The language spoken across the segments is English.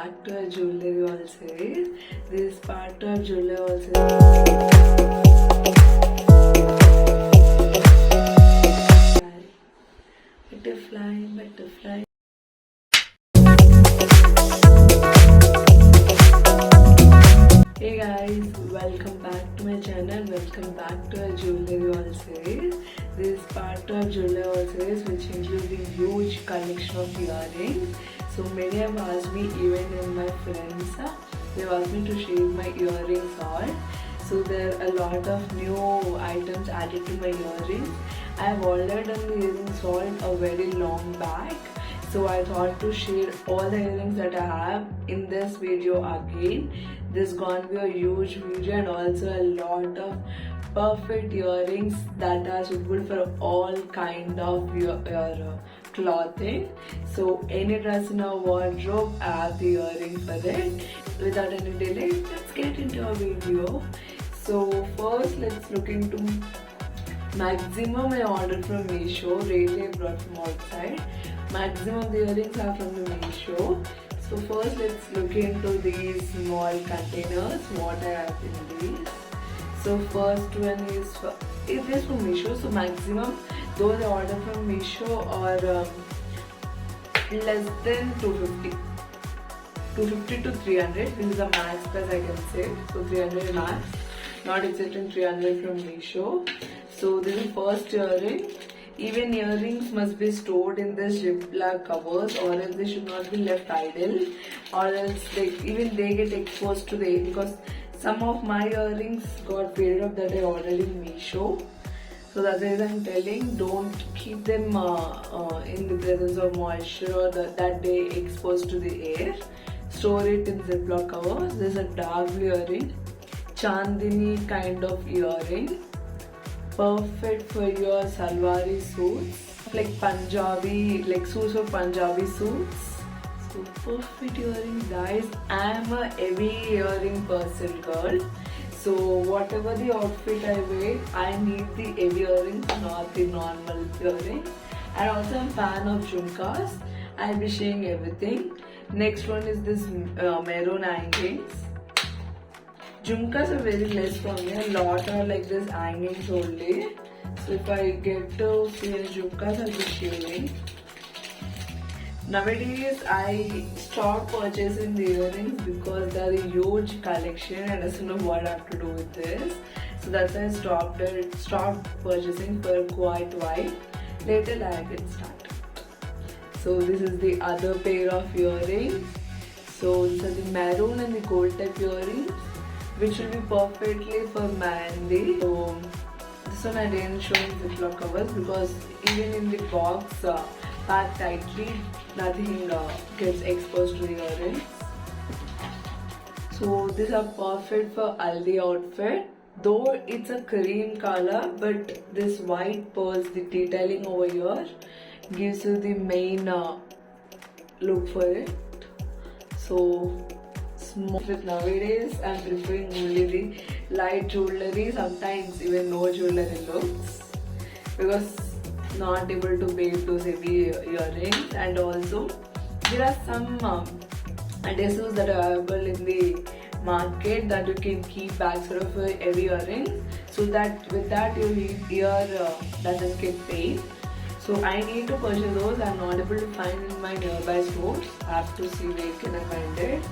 back to our jewelry haul series. This is part 2 of jewelry haul series. Butterfly, butterfly. Hey guys, welcome back to my channel. Welcome back to our jewelry haul series. This is part 2 of jewelry haul series, which includes a huge collection of earrings. So many have asked me, even in my friends, they've asked me to share my earrings haul. So there are a lot of new items added to my earrings. I have ordered done the earrings haul a very long back. So I thought to share all the earrings that I have in this video again. This is going to be a huge video and also a lot of perfect earrings that are suitable for all kind of your clothing. So any dress in our wardrobe, I have the earring for it. Without any delay, let's get into our video. So first, let's look into maximum I ordered from Meesho. Rarely I brought from outside. Maximum the earrings are from the Meesho. So first, let's look into these small containers. What I have in these. So first one is from Meesho. So maximum those I order from Meesho are less than 250. 250 to 300. This is the max price I can say. So 300 max. Not exceeding 300 from Meesho. So this is first earring. Even earrings must be stored in this Ziploc covers, or else they should not be left idle, or else they get exposed to the air, because some of my earrings got faded up that I ordered in Meesho. So that's why I'm telling, don't keep them in the presence of moisture or that they exposed to the air. Store it in Ziploc covers. There's a dark blue earring, Chandini kind of earring. Perfect for your salwari suits, like Punjabi, like suits or Punjabi suits. So perfect earring, guys. I am a heavy earring person, girl. So whatever the outfit I wear, I need the heavy earrings, not the normal earrings. And also I'm a fan of jhumkas. I'll be sharing everything. Next one is this maroon hangings. Jhumkas are very less from me. A lot are like this hangings only. So if I get to see any jhumkas, I'll be sharing. Nowadays, I stopped purchasing the earrings because there are a huge collection and I don't know what I have to do with this. So that's why I stopped purchasing for quite a while. Later, I get started. So this is the other pair of earrings. So these are the maroon and the gold type earrings, which will be perfectly for Mandy. So this one I didn't show in Ziploc covers because even in the box packed tightly, nothing gets exposed to the earrings. So these are perfect for Haldi outfit. Though it's a cream color, but this white pearls, the detailing over here, gives you the main look for it. So with nowadays, I'm preferring only the light jewelry, sometimes even no jewelry looks, because not able to bear those heavy earrings. And also there are some adhesives that are available in the market that you can keep back sort of heavy earrings, so that with that your ear doesn't get pain. So I need to purchase those. I'm not able to find in my nearby stores. I have to see where can I find it.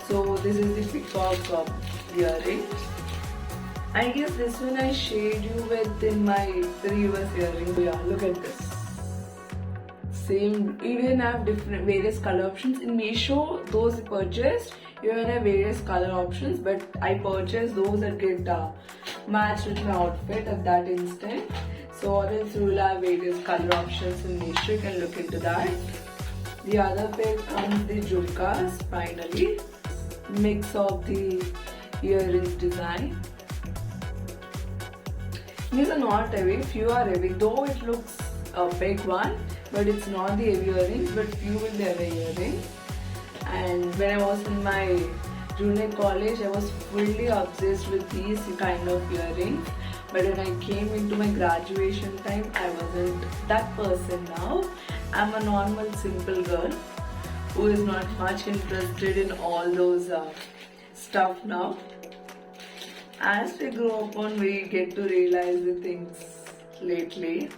So this is the peacock earrings. I guess this one I shared you with in my previous earrings. So yeah, look at this. Same, even have different various color options. In Meesho, those purchased, you can have various color options, but I purchased those that get matched with my outfit at that instant. So or else you will have various color options in Meesho. You can look into that. The other pair comes the jhumkas finally. Mix of the earrings design. These are not heavy, few are heavy, though it looks a big one, but it's not the heavy earrings, but few will be heavy earrings. And when I was in my junior college, I was fully obsessed with these kind of earrings. But when I came into my graduation time, I wasn't that person now. I'm a normal simple girl who is not much interested in all those stuff now. As we grow up on, we get to realize the things lately.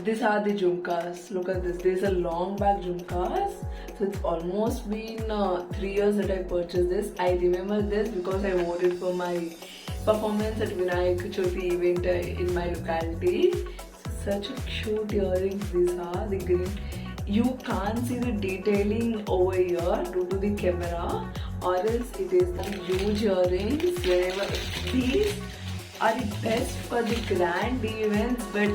These are the jhumkas. Look at this. These are long back jhumkas. So it's almost been 3 years that I purchased this. I remember this because I wore it for my performance at Vinayak Chavithi event in my locality. Such a cute earrings these are. The green. You can't see the detailing over here due to the camera, or else it is the huge earrings. Wherever these are the best for the grand events, but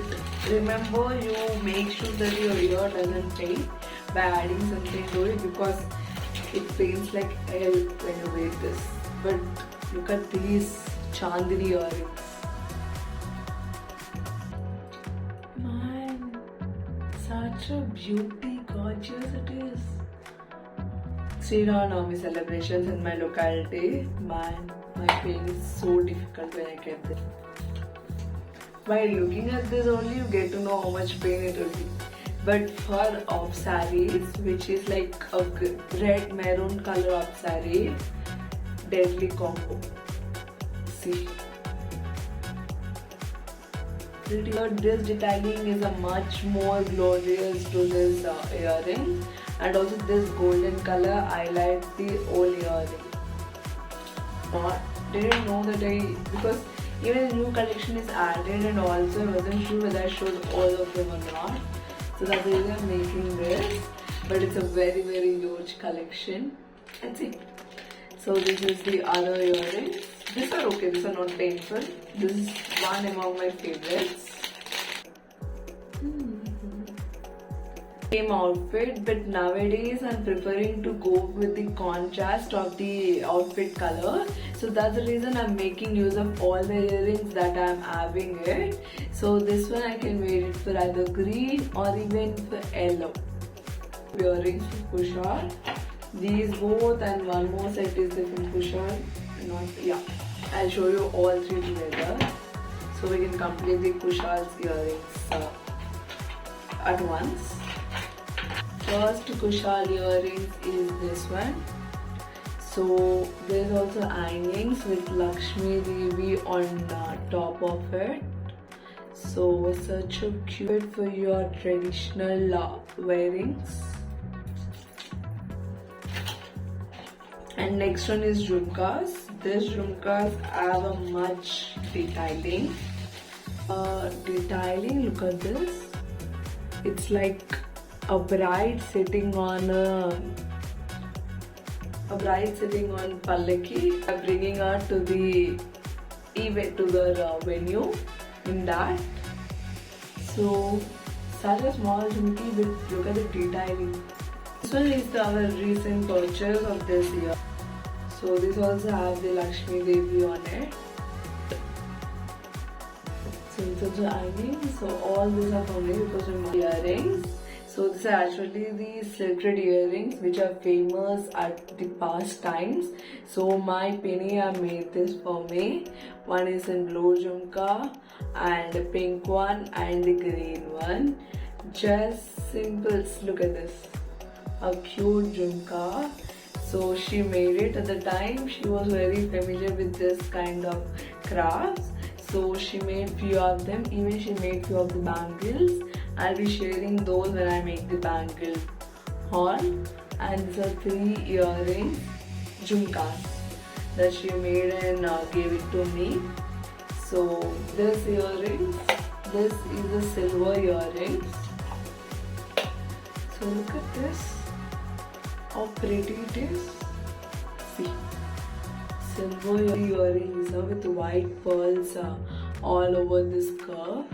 remember, you make sure that your ear doesn't pain by adding something to it, because it pains like hell when you wear this. But look at these Chandni earrings. Man, such a beauty, gorgeous it is. Sri Ramanavami celebrations in my locality. Man, my pain is so difficult when I get this. By looking at this only, you get to know how much pain it will be. But for off sarees, which is like a red maroon color off saree, deadly combo. See. This detailing is a much more glorious to this earring, and also this golden color highlights the whole earring. Didn't know that because even a new collection is added, and also I wasn't sure whether I showed all of them or not. So that's the reason I'm making this. But it's a very, very huge collection. Let's see. So this is the other earrings. These are okay, these are not painful. This is one among my favorites. Same outfit, but nowadays I'm preferring to go with the contrast of the outfit color. So that's the reason I'm making use of all the earrings that I'm having it. So this one I can wear it for either green or even for yellow. Earrings for Kushal. These both and one more set is from Kushal. I'll show you all three together. So we can complete the Kushal's earrings at once. First Kushal earrings is this one. So there's also hangings with Lakshmi Devi on top of it. So such a cute for your traditional wearings. And next one is jhumkas. These jhumkas have a much detailing. Look at this. It's like a bride sitting on pallaki, bringing her to the event, to the venue in that. So such a small jhumki, but look at the detailing. This one is our recent purchase of this year. So this also have the Lakshmi Devi on it. So it's also hanging. So all these are for me because of my earrings. So these are actually the silted earrings which are famous at the past times. So my Penny made this for me. One is in blue jhumka and a pink one and the green one. Just simple. Look at this. A cute jhumka. So she made it at the time. She was very familiar with this kind of crafts. So she made few of them. Even she made few of the bangles. I'll be sharing those when I make the bangle haul. And these are 3 earrings, jhumkas, that she made and gave it to me. So this earrings, this is the silver earrings. So look at this. How pretty it is. See, silver earrings with white pearls all over this curve,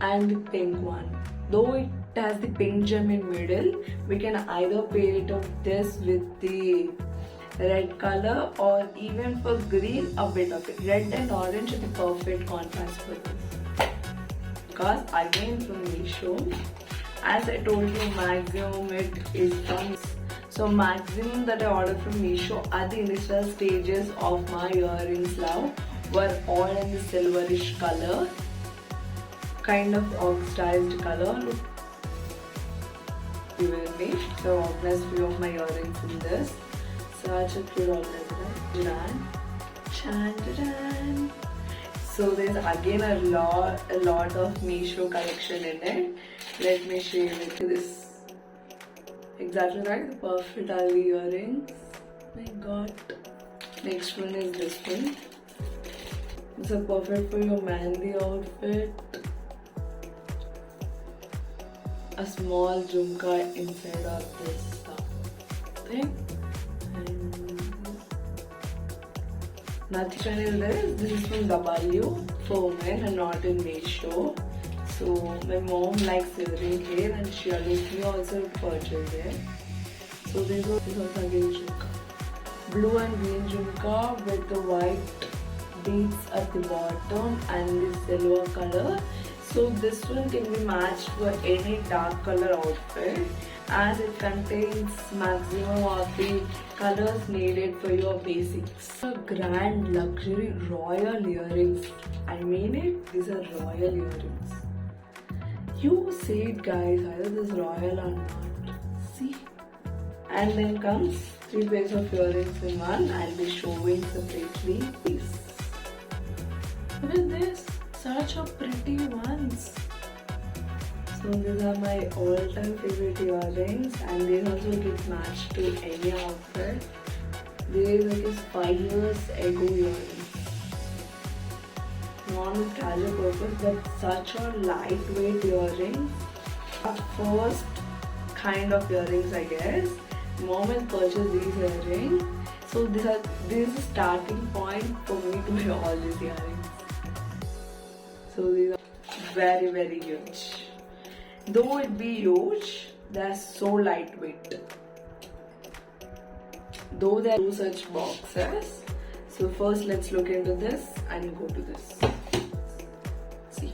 and the pink one. Though it has the pink gem in middle, we can either pair it up this with the red color, or even for green a bit of it. Red and orange is the perfect contrast for this. Because again from Meesho. As I told you, maximum it is from. So maximum that I ordered from Meesho at the initial stages of my earrings love were all in the silverish color, kind of oxidized color. Look. given me. So I organized few of my earrings in this. Such a cute organizer. Chan. So there's again a lot of Meesho collection in it. Let me show you this. Exactly right, the perfect Aldi earrings. My god. Next one is this one. It's a perfect for your Mehndi outfit. A small jhumka inside of this thing. And nothing is this. This is from W for men and not in Meesho. So my mom likes earring here and she obviously also purchased it. So this was also again jhumka. Blue and green jhumka with the white beads at the bottom and the silver color. So this one can be matched for any dark color outfit as it contains maximum of the colors needed for your basics. A grand luxury royal earrings. I mean it, these are royal earrings. You say it guys, either this is royal or not. See? And then comes 3 pairs of earrings in one. I'll be showing separately. Look at this, such a pretty ones. So these are my all-time favorite earrings and they also get matched to any outfit. These are just 5 years ago earrings. Not with casual purpose but such a lightweight earrings. A first kind of earrings I guess. Mom has purchased these earrings. So this is a starting point for me to wear all these earrings. So these are very very huge. Though it be huge, they are so lightweight. Though there are 2 such boxes. So first let's look into this and go to this. See.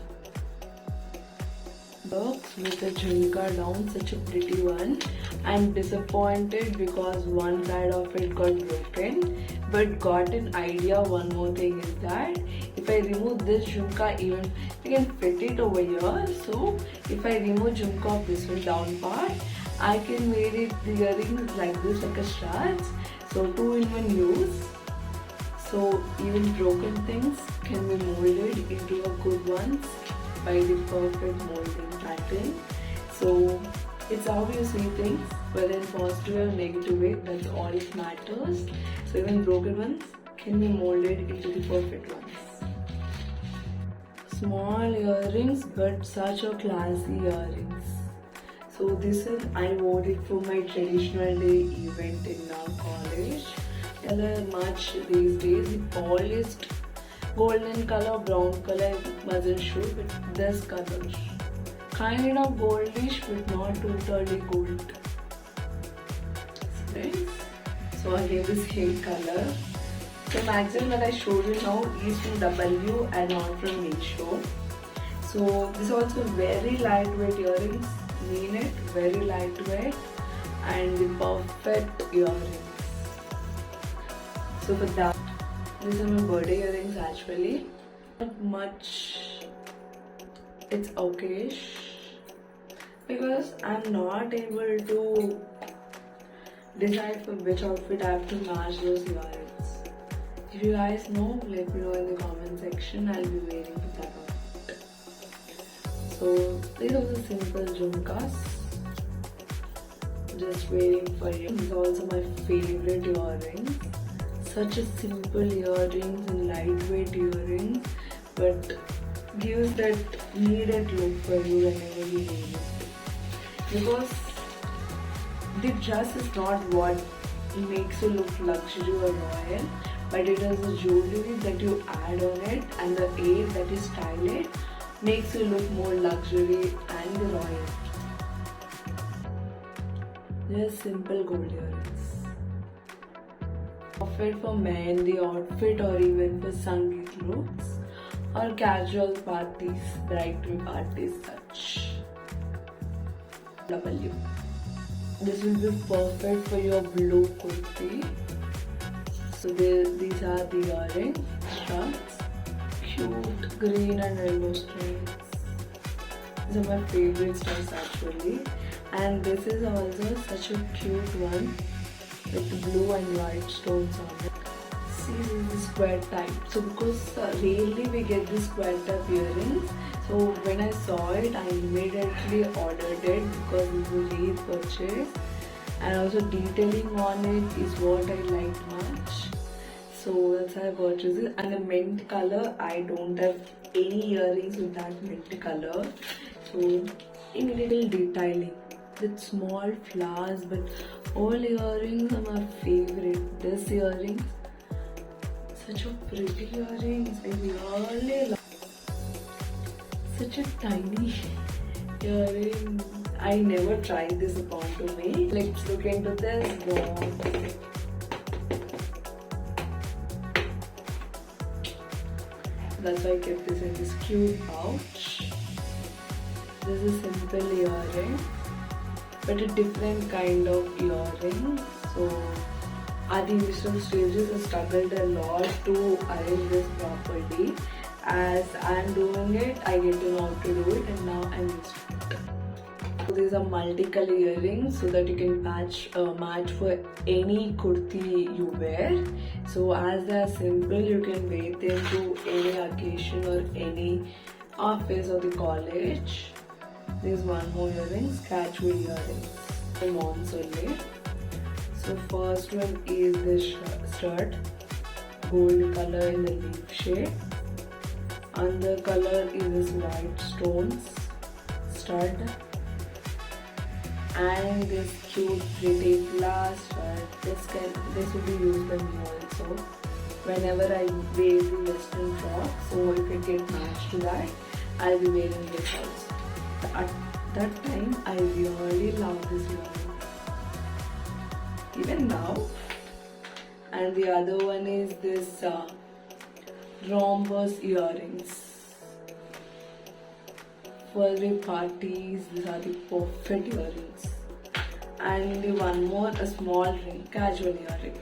Box with a jhumka down, such a pretty one. I'm disappointed because one side of it got broken, but got an idea. One more thing is that if I remove this jhumka, even I can fit it over here. So if I remove jhumka of this one down part, I can make it the earrings like this, like a strap. So 2-in-1 use. So even broken things can be molded into a good ones by the perfect molding pattern. So it's how you see things, whether in positive or negative way, that's all it matters. So even broken ones can be molded into the perfect ones. Small earrings but such a classy earrings. So this is, I wore it for my traditional day event in our college. There are much these days, the polished golden color, brown color wasn't sure, but this color. Kind of goldish but not totally gold. Right? So again the same color. The maximum that I showed you now is from W and not from Meesho. So this is also very lightweight earrings. Mean it, very lightweight and the perfect earrings. So for that, these are my birthday earrings actually. Not much. It's okayish because I'm not able to decide for which outfit I have to match those earrings. If you guys know, let me know in the comment section. I'll be waiting for that outfit. So these are the simple jhumkas. Just waiting for you. These are also my favorite earrings. Such a simple earrings and lightweight earrings, but gives that needed look for you whenever you need it. Because the dress is not what makes you look luxury or royal, but it is the jewelry that you add on it and the aid that you style it makes you look more luxury and royal. Just simple gold earrings. Perfect for Mehndi outfit or even for Sangeet looks or casual parties, bridal parties such. W. This will be perfect for your blue kurti. So these are the earring straps. Cute green and yellow strings. These are my favorite strings actually. And this is also such a cute one with blue and white stones on it. See, this is square type. So because rarely we get the square type earrings, so when I saw it, I immediately ordered it because it was a rare purchase, and also detailing on it is what I liked much. So that's why I purchased it. And the mint color, I don't have any earrings with that mint color. So in little detailing with small flowers, but all earrings are my favorite. This earrings, such a pretty earrings. I really love. Such a tiny earring. I never tried this upon to me. Let's look into this box. That's why I kept this in this cute pouch. This is a simple earring, but a different kind of earring. So at the initial stages, I struggled a lot to arrange this properly. As I'm doing it, I get to know how to do it, and now I'm used to it. So these are multicolor earrings so that you can match for any kurti you wear. So as they are simple, you can wear them to any occasion or any office or the college. There's one more earrings, casual earrings. My mom's only. So first one is this stud, gold color in the leaf shape. Another color is this white stones stud, and this cute pretty glass stud. This will be used by me also whenever I wear the western frock. So if it get matched to that, I'll be wearing this also. At that time, I really love this earring, even now. And the other one is this rhombus earrings. For the parties, these are the perfect earrings. And the one more, a small ring, casual earring.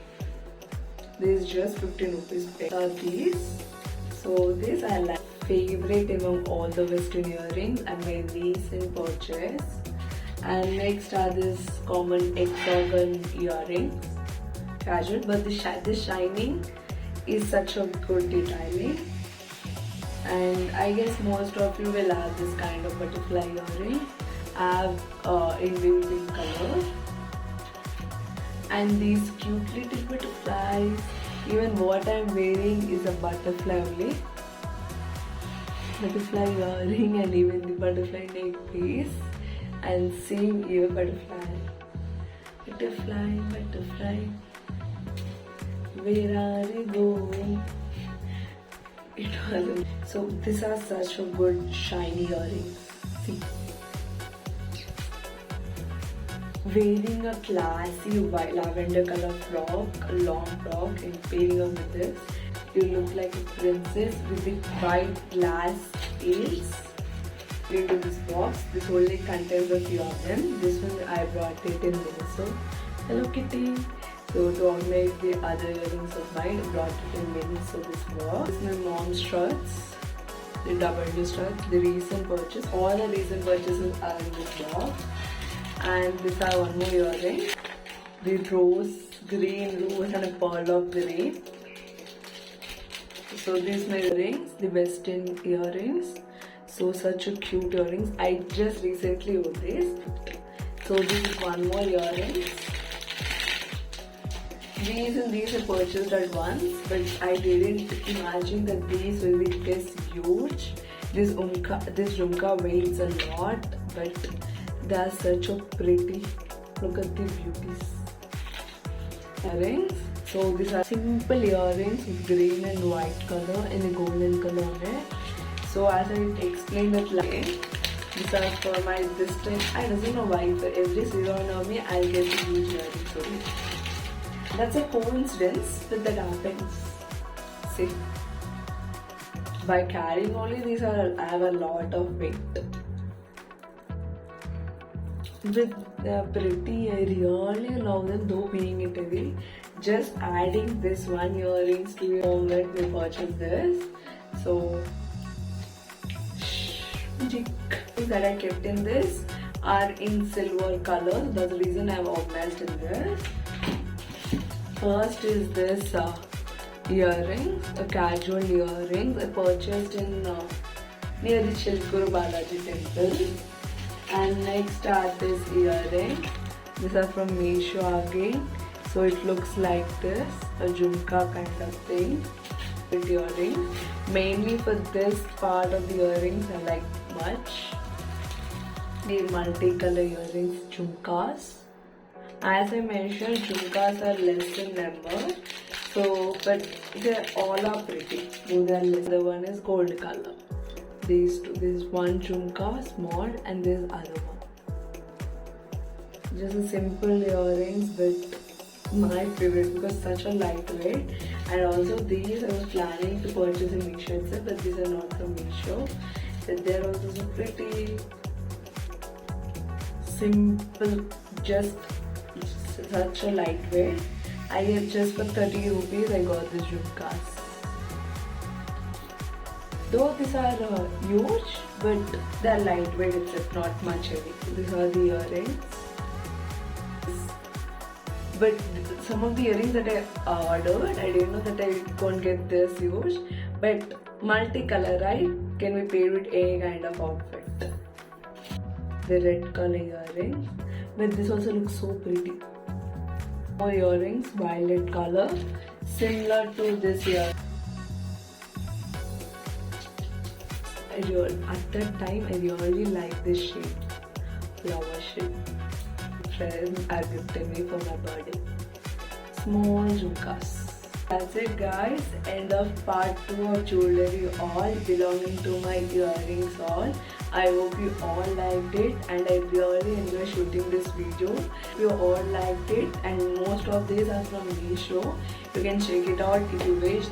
This is just 15 rupees. Are these? So this I like. Favorite among all the western earrings and my recent purchase. And next are this common hexagon earrings, casual, but this shining is such a good detailing. And I guess most of you will have this kind of butterfly earring. I have in pink color, and these cute little butterflies. Even what I'm wearing is a butterfly only. Butterfly earring, and even the butterfly neck piece, and same ear butterfly. Butterfly, butterfly, where are you going? It wasn't. So these are such a good shiny earrings. See, wearing a classy white lavender color frock, a long frock, and pairing up with this, you look like a princess with the white glass ears. Into this box, this only contains a few of them. This one I brought it in Miniso. Hello Kitty. So to organize the other earrings of mine, I brought it in Miniso this box. This is my mom's struts, the double struts, the recent purchase. All the recent purchases are in this box. And this are one more earring, the green rose and a pearl of green. So these my earrings, the western earrings. So such a cute earrings. I just recently wore this. So this is one more earrings. These I purchased at once, but I didn't imagine that these will be this huge. This jhumka weighs a lot, but they are such a pretty. Look at the beauties. Earrings. So these are simple earrings with green and white color and a golden color on it. So as I explained it these are for my this time. I don't know why for every season of me I'll get a huge earrings only. That's a coincidence, but that happens. See, by carrying only these I have a lot of weight. With pretty, I really love them though being it heavy. Just adding this one earrings to your home, let me purchase this. So that I kept in this are in silver color. That's the reason I've organized in this. First is this earrings, a casual earrings I purchased in near the Chilkuru Balaji temple. And next are this earrings. These are from Meesho again. So it looks like this, a jhumka kind of thing with earrings. Mainly for this part of the earrings I like much. The multicolor earrings, jhumkas. As I mentioned, jhumkas are less in number. So, but they all are pretty. Though they are less. The one is gold color. These two. This one jhumka, small, and this other one. Just a simple earrings, but my favorite because such a lightweight. And also these I was planning to purchase in Meesho itself, but these are not from Meesho. But they're also so pretty. Simple, just such a lightweight. I get just for 30 rupees I got this jhumkas. Though these are huge, but they're lightweight itself, not much heavy. These are the earrings. But some of the earrings that I ordered, I didn't know that I won't get this huge. But multicolor, right? Can be paired with any kind of outfit. The red color earrings. But this also looks so pretty. More earrings, violet color, similar to this earring. At that time, I really liked this shape, flower shape. Friends are gifted me for my birthday. Small jhumkas. That's it, guys. End of part 2 of jewelry haul belonging to my earrings haul. I hope you all liked it, and I really enjoy shooting this video. You all liked it, and most of these are from Meesho. You can check it out if you wish.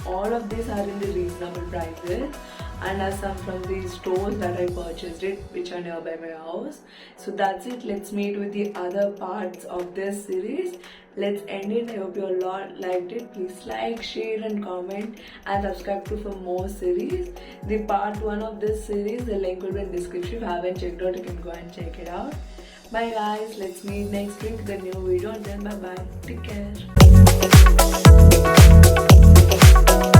All of these are in the reasonable prices, and are some from the stores that I purchased it, which are nearby my house. So that's it. Let's meet with the other parts of this series. Let's end it. I hope you all liked it. Please like, share and comment, and subscribe to for more series. The part 1 of this series, the link will be in the description. If you haven't checked out, you can go and check it out. Bye guys. Let's meet next week with a new video, and then bye bye. Take care.